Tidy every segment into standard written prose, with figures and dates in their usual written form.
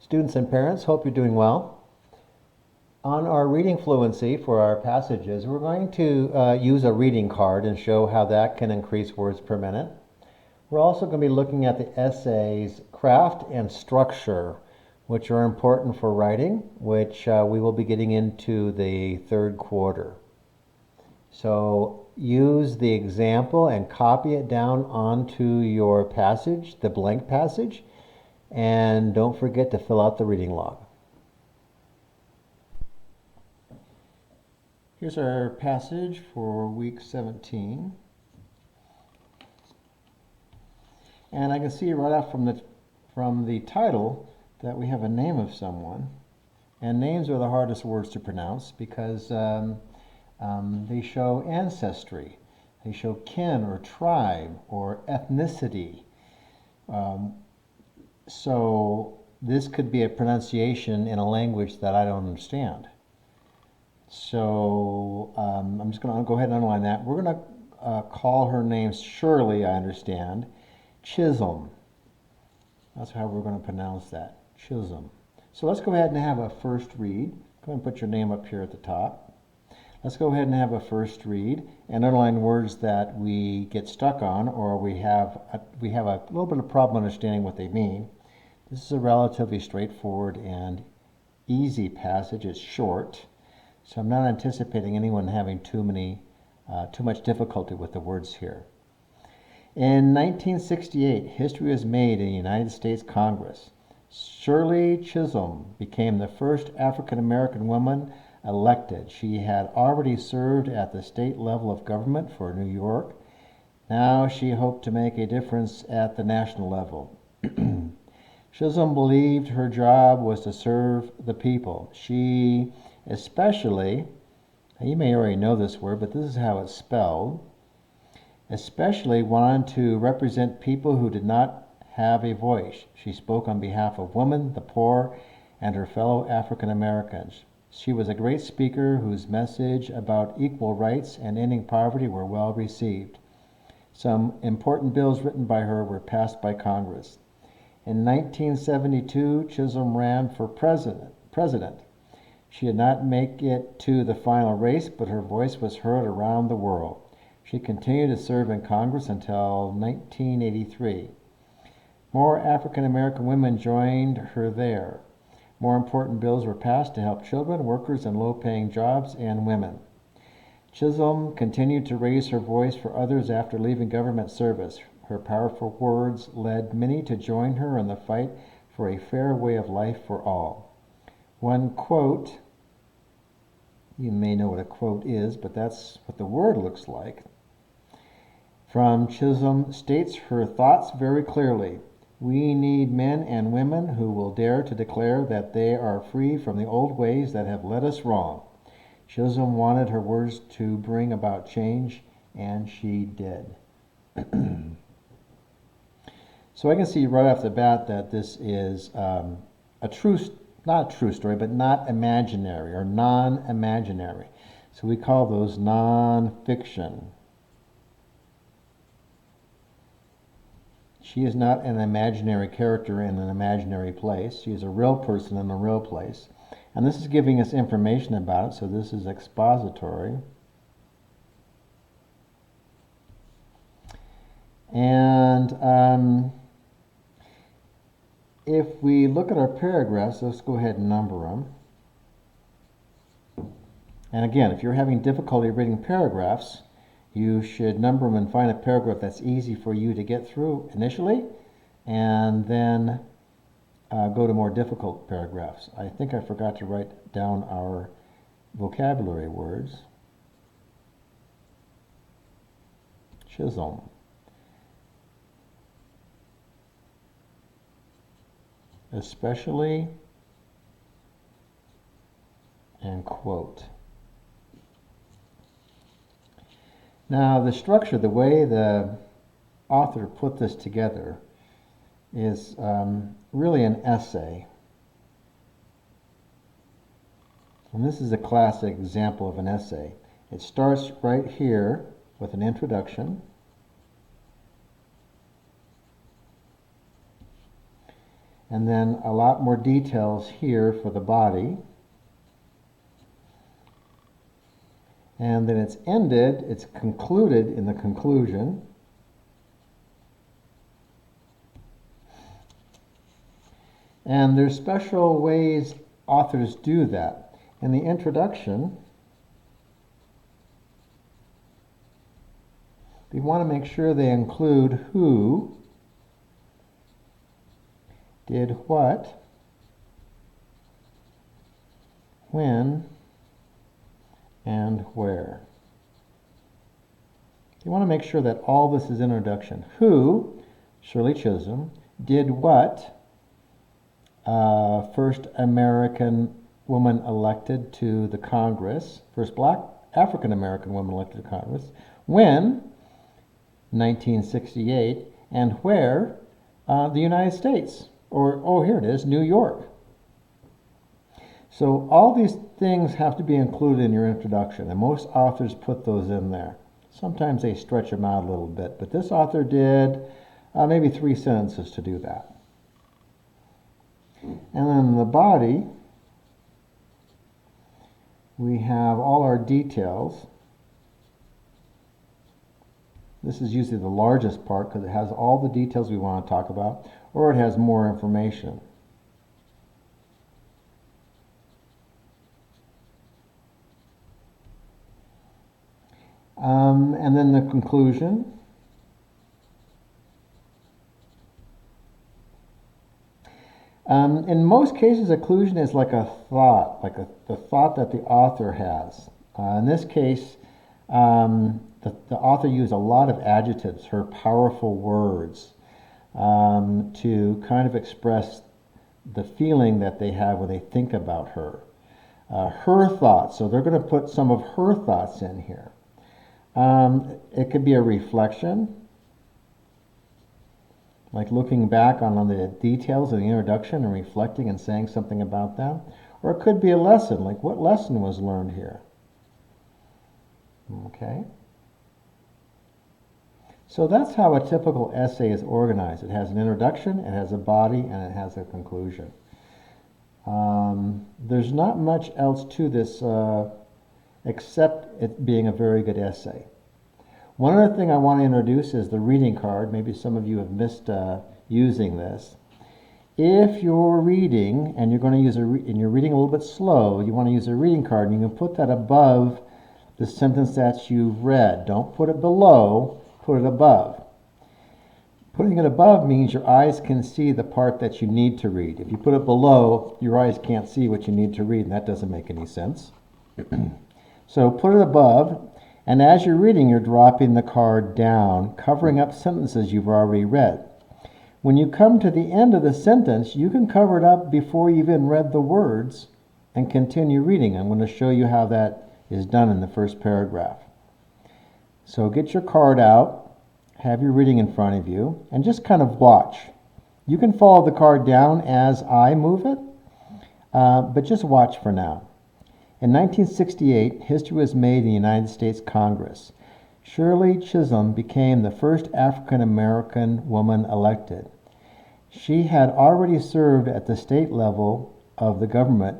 Students and parents, hope you're doing well. On our reading fluency for our passages, we're going to use a reading card and show how that can increase words per minute. We're also going to be looking at the essays craft and structure, which are important for writing, which we will be getting into the third quarter. So use the example and copy it down onto your passage, the blank passage, and don't forget to fill out the reading log. Here's our passage for week 17. And I can see right off from the title that we have a name of someone. And names are the hardest words to pronounce because they show ancestry. They show kin or tribe or ethnicity. So this could be a pronunciation in a language that I don't understand. So I'm just going to go ahead and underline that. We're going to call her name Shirley, I understand. Chisholm. That's how we're going to pronounce that. Chisholm. So let's go ahead and have a first read. Go ahead and put your name up here at the top. Let's go ahead and have a first read and underline words that we get stuck on or we have a little bit of problem understanding what they mean. This is a relatively straightforward and easy passage. It's short, so I'm not anticipating anyone having too much difficulty with the words here. In 1968, history was made in the United States Congress. Shirley Chisholm became the first African American woman elected. She had already served at the state level of government for New York. Now she hoped to make a difference at the national level. Chisholm believed her job was to serve the people. She especially, you may already know this word, but this is how it's spelled, especially wanted to represent people who did not have a voice. She spoke on behalf of women, the poor, and her fellow African Americans. She was a great speaker whose message about equal rights and ending poverty were well received. Some important bills written by her were passed by Congress. In 1972, Chisholm ran for president. She did not make it to the final race, but her voice was heard around the world. She continued to serve in Congress until 1983. More African American women joined her there. More important bills were passed to help children, workers in low-paying jobs, and women. Chisholm continued to raise her voice for others after leaving government service. Her powerful words led many to join her in the fight for a fair way of life for all. One quote, you may know what a quote is, but that's what the word looks like, from Chisholm states her thoughts very clearly. We need men and women who will dare to declare that they are free from the old ways that have led us wrong. Chisholm wanted her words to bring about change, and she did. So I can see right off the bat that this is not a true story, but not imaginary or non-imaginary. So we call those non-fiction. She is not an imaginary character in an imaginary place. She is a real person in a real place. And this is giving us information about it, so this is expository. And if we look at our paragraphs, let's go ahead and number them. And again, if you're having difficulty reading paragraphs, you should number them and find a paragraph that's easy for you to get through initially, and then go to more difficult paragraphs. I think I forgot to write down our vocabulary words. Chisholm. Especially, and quote. Now the structure, the way the author put this together is really an essay. And this is a classic example of an essay. It starts right here with an introduction. And then a lot more details here for the body. And then it's ended, it's concluded in the conclusion. And there's special ways authors do that. In the introduction, they want to make sure they include who did what, when, and where. You want to make sure that all this is introduction. Who, Shirley Chisholm, did what, first American woman elected to the Congress, first black African American woman elected to Congress, when, 1968, and where, the United States, or, oh, here it is, New York. So all these things have to be included in your introduction, and most authors put those in there. Sometimes they stretch them out a little bit, but this author did maybe 3 sentences to do that. And then in the body, we have all our details. This is usually the largest part because it has all the details we want to talk about, or it has more information. And then the conclusion. In most cases, a conclusion is like a thought, like the thought that the author has. In this case, the author used a lot of adjectives, her powerful words, to kind of express the feeling that they have when they think about her. Her thoughts, so they're going to put some of her thoughts in here. It could be a reflection, like looking back on the details of the introduction and reflecting and saying something about them. Or it could be a lesson, like what lesson was learned here. Okay? So that's how a typical essay is organized. It has an introduction, it has a body, and it has a conclusion. There's not much else to this except it being a very good essay. One other thing I want to introduce is the reading card. Maybe some of you have missed using this. If you're reading and you're going to use and you're reading a little bit slow, you want to use a reading card, and you can put that above the sentence that you've read. Don't put it below, put it above. Putting it above means your eyes can see the part that you need to read. If you put it below, your eyes can't see what you need to read, and that doesn't make any sense. So put it above. And as you're reading, you're dropping the card down, covering up sentences you've already read. When you come to the end of the sentence, you can cover it up before you even read the words and continue reading. I'm going to show you how that is done in the first paragraph. So get your card out, have your reading in front of you, and just kind of watch. You can follow the card down as I move it, but just watch for now. In 1968, history was made in the United States Congress. Shirley Chisholm became the first African American woman elected. She had already served at the state level of the government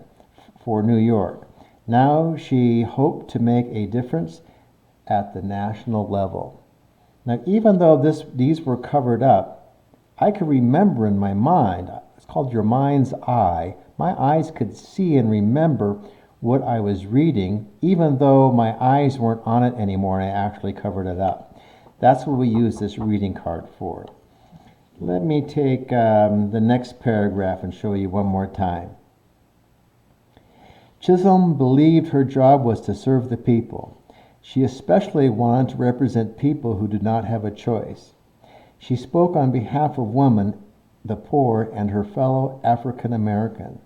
for New York. Now she hoped to make a difference at the national level. Now, even though these were covered up, I could remember in my mind, it's called your mind's eye, my eyes could see and remember what I was reading, even though my eyes weren't on it anymore and I actually covered it up. That's what we use this reading card for. Let me take the next paragraph and show you one more time. Chisholm believed her job was to serve the people. She especially wanted to represent people who did not have a choice. She spoke on behalf of women, the poor, and her fellow African American.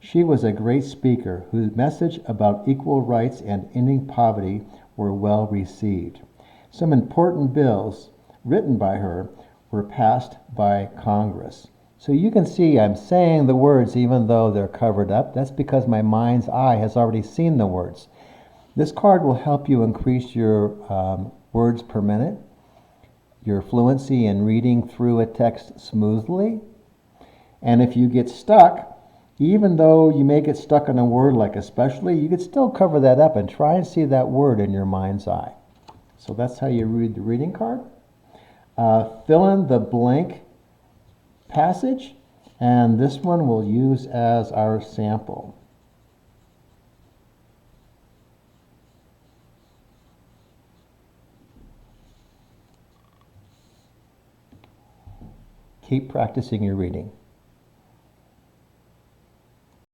She was a great speaker whose message about equal rights and ending poverty were well received. Some important bills written by her were passed by Congress. So you can see I'm saying the words even though they're covered up. That's because my mind's eye has already seen the words. This card will help you increase your words per minute, your fluency in reading through a text smoothly, And if you get stuck, even though you may get stuck on a word like especially, you could still cover that up and try and see that word in your mind's eye. So that's how you read the reading card. Fill in the blank passage, and this one we'll use as our sample. Keep practicing your reading.